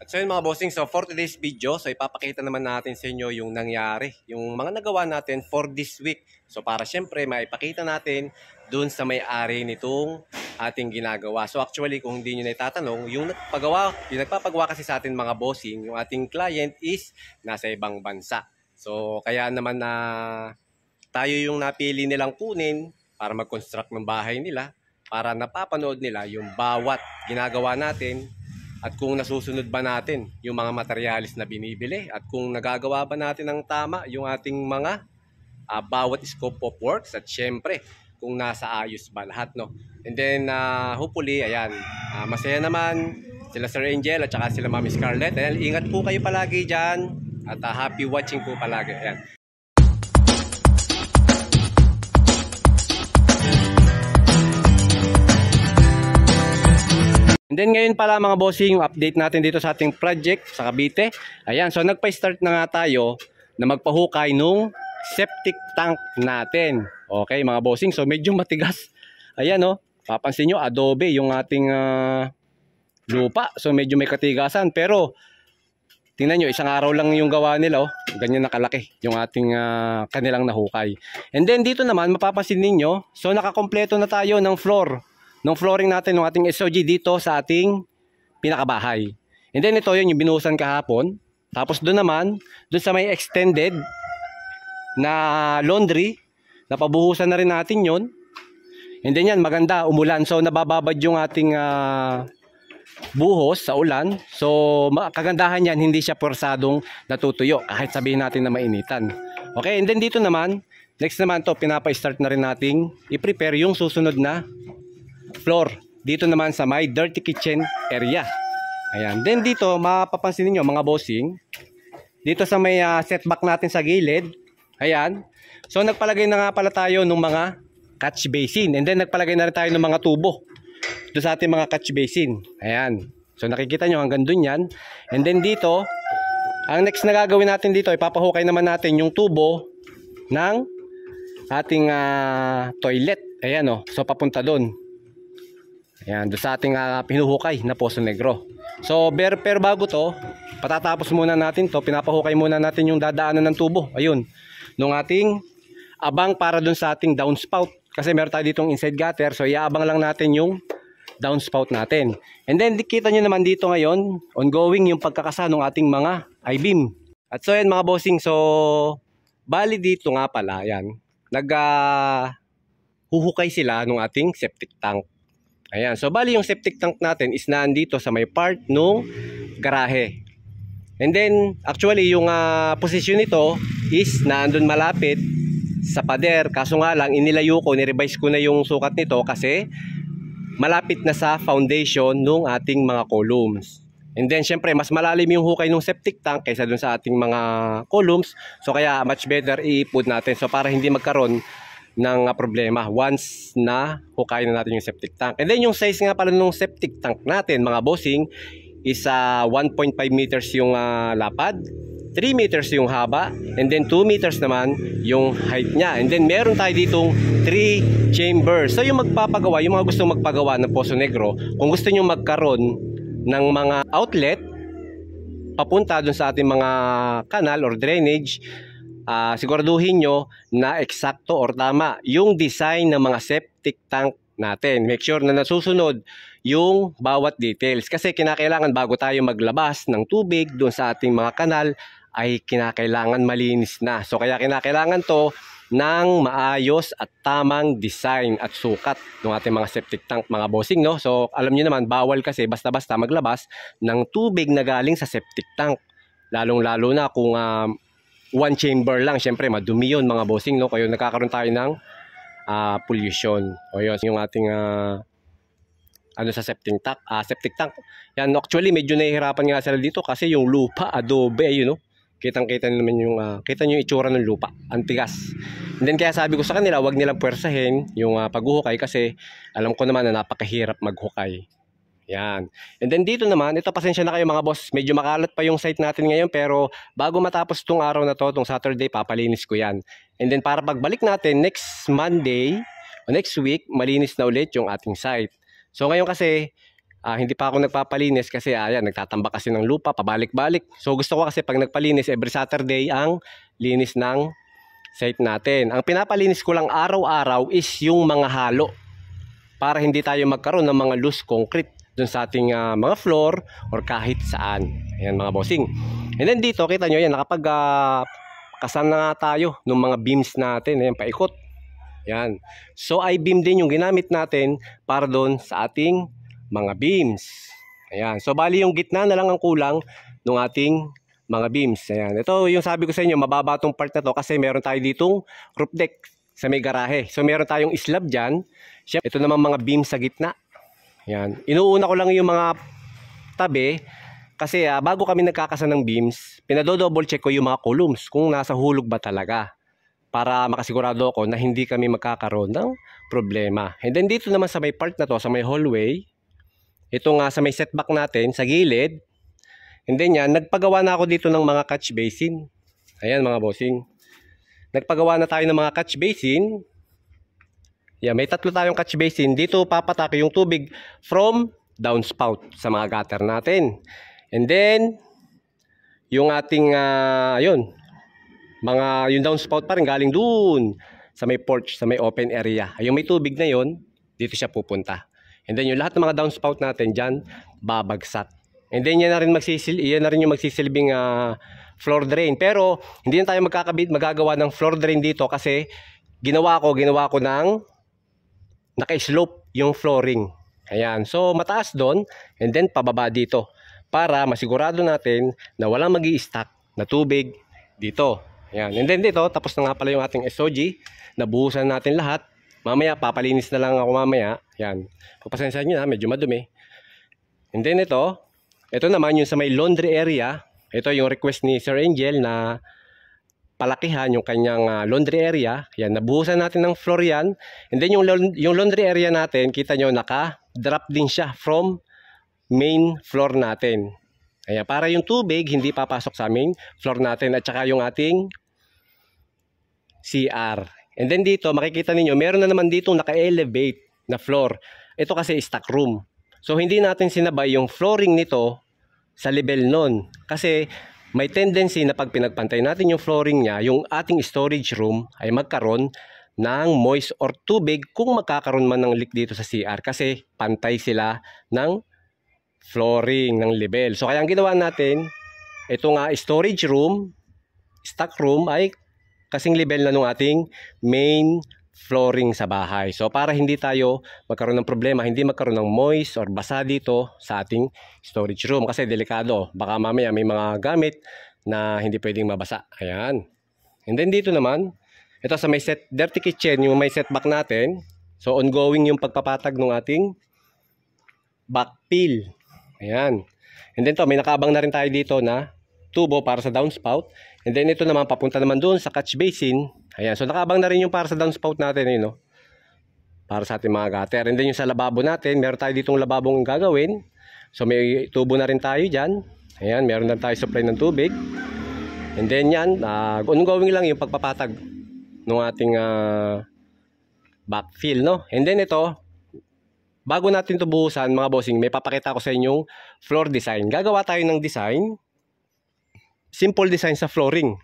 So yun mga bossing, so for today's video, so ipapakita naman natin sa inyo yung nangyari, yung mga nagawa natin for this week. So para syempre maipakita natin dun sa may-ari nitong ating ginagawa. So actually kung hindi nyo na itatanong, yung nagpapagawa kasi sa atin mga bossing, yung ating client is nasa ibang bansa. So kaya naman na tayo yung napili nilang kunin para mag-construct ng bahay nila, para napapanood nila yung bawat ginagawa natin. At kung nasusunod ba natin yung mga materialis na binibili at kung nagagawa ba natin ng tama yung ating mga bawat scope of works at syempre kung nasa ayos ba lahat, no? And then hopefully, ayan, masaya naman sila Sir Angel at saka sila Mami Scarlett. Ayan, ingat po kayo palagi dyan at happy watching po palagi. Ayan. And then ngayon pala mga bossing, yung update natin dito sa ating project sa Cavite. Ayan, so nagpa-start na nga tayo na magpahukay nung septic tank natin. Okay mga bossing, so medyo matigas. Ayan oh, papansin nyo, adobe yung ating lupa. So medyo may katigasan, pero tingnan nyo, isang araw lang yung gawa nila oh. Ganyan nakalaki yung ating kanilang nahukay. And then dito naman, mapapansin ninyo, so nakakompleto na tayo ng floor. Nung flooring natin ng ating SOG dito sa ating pinakabahay. And then ito yun yung binuhusan kahapon. Tapos doon naman, doon sa may extended na laundry, napabuhusan na rin natin yun. And then yan, maganda, umulan. So nabababad yung ating buhos sa ulan. So kagandahan yan, hindi siya porsadong natutuyo. Kahit sabihin natin na mainitan. Okay, and then dito naman, next naman to, pinapa-start na rin nating i-prepare yung susunod na floor dito naman sa may dirty kitchen area. Ayan. Then dito mapapansin niyo mga bossing, dito sa may setback natin sa gilid. Ayan. So nagpalagay na nga pala tayo ng mga catch basin. And then nagpalagay na rin tayo ng mga tubo dito sa ating mga catch basin. Ayan. So nakikita nyo hanggang dun yan. And then dito, ang next na gagawin natin dito, ipapahukay naman natin yung tubo ng ating toilet. Ayan o. So papunta dun. Ayan, doon sa ating pinuhukay na Poso Negro. So, pero bago to, patatapos muna natin to, pinapahukay muna natin yung dadaanan ng tubo. Ayun, nung ating abang para doon sa ating downspout. Kasi meron tayo ditong inside gutter, so iaabang lang natin yung downspout natin. And then, kita nyo naman dito ngayon, ongoing yung pagkakasa ng ating mga I-beam. At so, yan mga bossing, so, bali dito nga pala, yan, huhukay sila ng ating septic tank. Ayan, so bali yung septic tank natin is naandito sa may part nung garahe. And then, actually yung position nito is naandun malapit sa pader. Kaso nga lang, inilayo ko, nirevise ko na yung sukat nito kasi malapit na sa foundation nung ating mga columns. And then, syempre, mas malalim yung hukay ng septic tank kaysa dun sa ating mga columns. So, kaya much better i-put natin. So, para hindi magkaroon ng problema once na hukay na natin yung septic tank. And then yung size nga pala ng septic tank natin mga bossing is 1.5 meters yung lapad, 3 meters yung haba, and then 2 meters naman yung height niya. And then meron tayo ditong 3 chambers. So yung magpapagawa, yung mga gustong magpagawa ng Poso Negro, kung gusto nyo magkaroon ng mga outlet papunta dun sa ating mga kanal or drainage, siguraduhin nyo na eksakto or tama yung design ng mga septic tank natin. Make sure na nasusunod yung bawat details. Kasi kinakailangan bago tayo maglabas ng tubig doon sa ating mga kanal ay kinakailangan malinis na. So kaya kinakailangan to ng maayos at tamang design at sukat ng ating mga septic tank mga bossing, no? So alam nyo naman, bawal kasi basta-basta maglabas ng tubig na galing sa septic tank. Lalong-lalo na kung one chamber lang, syempre madumi yun mga bossing, no? Kaya nagkakaroon tayo ng pollution. O yun, yung ating sa septic tank. Yan, actually medyo nahihirapan nga sila dito kasi yung lupa, adobe, ayun, no? Kitang-kita naman yung kita nyo yung itsura ng lupa, ang tigas. And then kaya sabi ko sa kanila, wag nilang puwersahin yung paghuhukay kasi alam ko naman na napakahirap maghukay. Yan. And then dito naman, ito pasensya na kayo mga boss, medyo makalat pa yung site natin ngayon, pero bago matapos tong araw na to, tong Saturday, papalinis ko yan. And then para pagbalik natin next Monday o next week, malinis na ulit yung ating site. So ngayon kasi Hindi pa ako nagpapalinis kasi ayan, nagtatambak kasi ng lupa, pabalik-balik. So gusto ko kasi pag nagpalinis, every Saturday ang linis ng site natin. Ang pinapalinis ko lang araw-araw is yung mga halo para hindi tayo magkaroon ng mga loose concrete dun sa ating mga floor or kahit saan. Ayan mga bossing. And then dito, kita nyo yan, nakapag kasan na nga tayo ng mga beams natin. Ayan, paikot. Yan. So I-beam din yung ginamit natin para doon sa ating mga beams. Ayan. So bali yung gitna na lang ang kulang ng ating mga beams. Ayan. Ito yung sabi ko sa inyo, mababa tong part na to kasi meron tayo ditong roof deck sa may garahe. So meron tayong slab dyan. Ito naman mga beams sa gitna. Ayan. Inuuna ko lang yung mga tabi kasi bago kami nagkakasa ng beams, pinado-double check ko yung mga columns kung nasa hulog ba talaga, para makasigurado ako na hindi kami magkakaroon ng problema. And then dito naman sa may part na to, sa may hallway, ito nga sa may setback natin, sa gilid. And then yan, nagpagawa na ako dito ng mga catch basin. Ayan mga bossing. Nagpagawa na tayo ng mga catch basin. Yan, may tatlo tayong catch basin. Dito papatake yung tubig from downspout sa mga gutter natin. And then, yung ating, yung downspout pa rin galing dun sa may porch, sa may open area. Yung may tubig na yon, dito siya pupunta. And then yung lahat ng mga downspout natin dyan, babagsak. And then yan na rin yung magsisilbing floor drain. Pero hindi na tayo magagawa ng floor drain dito kasi ginawa ko ng naka-slope yung flooring. Ayan. So mataas doon and then pababa dito para masigurado natin na walang magi-stack na tubig dito. Ayan. And then dito, tapos na nga pala yung ating SOG. Nabuhusan natin lahat. Mamaya, papalinis na lang ako mamaya. Ayan. Pagpasensya nyo na, medyo madumi. And then ito naman yung sa may laundry area. Ito yung request ni Sir Angel na palakihan yung kanyang laundry area. Ayan, nabuhusan natin ng floor yan. And then yung laundry area natin, kita nyo, naka-drop din siya from main floor natin. Ayan, para yung tubig hindi papasok sa main floor natin at saka yung ating CR. And then dito, makikita ninyo, meron na naman dito naka-elevate na floor. Ito kasi stock room. So hindi natin sinabay yung flooring nito sa level nun. Kasi may tendency na pag pinagpantay natin yung flooring niya, yung ating storage room ay magkaroon ng moist or tubig kung magkakaroon man ng leak dito sa CR. Kasi pantay sila ng flooring, ng level. So kaya ang ginawa natin, ito nga storage room, stock room ay kasing level na nung ating main flooring sa bahay. So para hindi tayo magkaroon ng problema, hindi magkaroon ng moist or basa dito sa ating storage room kasi delikado. Baka mamaya may mga gamit na hindi pwedeng mabasa. Ayan. And then dito naman, ito sa may dirty kitchen, yung may setback natin. So ongoing yung pagpapatag ng ating backfill. Ayan. And then to, may nakaabang na rin tayo dito na tubo para sa downspout. And then ito naman papunta naman doon sa catch basin. Ayan, so nakaabang na rin yung para sa downspout natin, no? Para sa ating mga gutter. And then yung sa lababo natin, meron tayo ditong lababong gagawin. So may tubo na rin tayo dyan. Ayan, meron na tayo supply ng tubig. And then yan, ongoing lang yung pagpapatag ng ating backfill, no? And then ito, bago natin ito buhusan, mga bossing, may papakita ko sa inyong floor design. Gagawa tayo ng design, simple design sa flooring.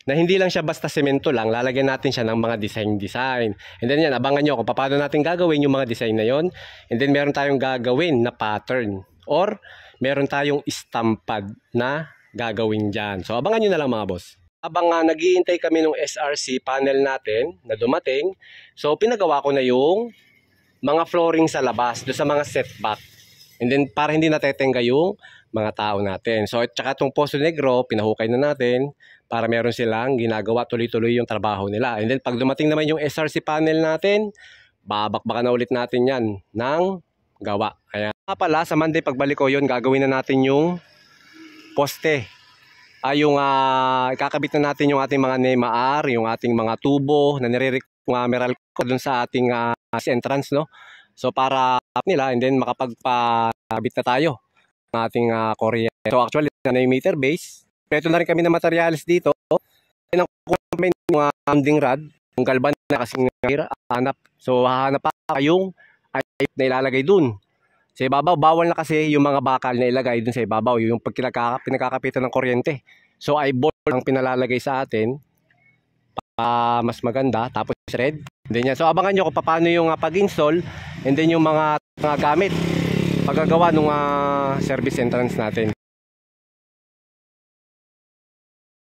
Na hindi lang siya basta semento lang, lalagyan natin siya ng mga design. And then yan, abangan nyo kung paano natin gagawin yung mga design na yon. And then meron tayong gagawin na pattern. Or meron tayong estampad na gagawin dyan. So abangan nyo na lang mga boss. Habang nag-iintay kami ng SRC panel natin na dumating, so pinagawa ko na yung mga flooring sa labas, do sa mga setback. And then para hindi natetenga yung mga tao natin. So at saka itong Poso Negro, pinahukay na natin para meron silang ginagawa tuloy-tuloy yung trabaho nila. And then pag dumating naman yung SRC panel natin, babakbakan na ulit natin yan ng gawa. Kaya pala sa Monday pagbalik ko yun, gagawin na natin yung poste. Yung ikakabit na natin yung ating mga NEMA-R, yung ating mga tubo na nire-remeral ko dun sa ating entrance, no? So para nila and then makapagpabit na tayo ng ating kuryente. So actually na yung meter base. Ito na rin kami ng materials dito. Ang comment yung landing rod, yung galban na kasing hanap. So hahanap pa yung pipe na ilalagay dun Sa ibabaw, bawal na kasi yung mga bakal na ilagay dun sa ibabaw, yung pag pinagkakapitan ng kuryente. So ay bolt ang pinalalagay sa atin, mas maganda, tapos red. Then yan. So abangan nyo kung paano yung pag-install, and then yung mga gamit paggagawa ng service entrance natin.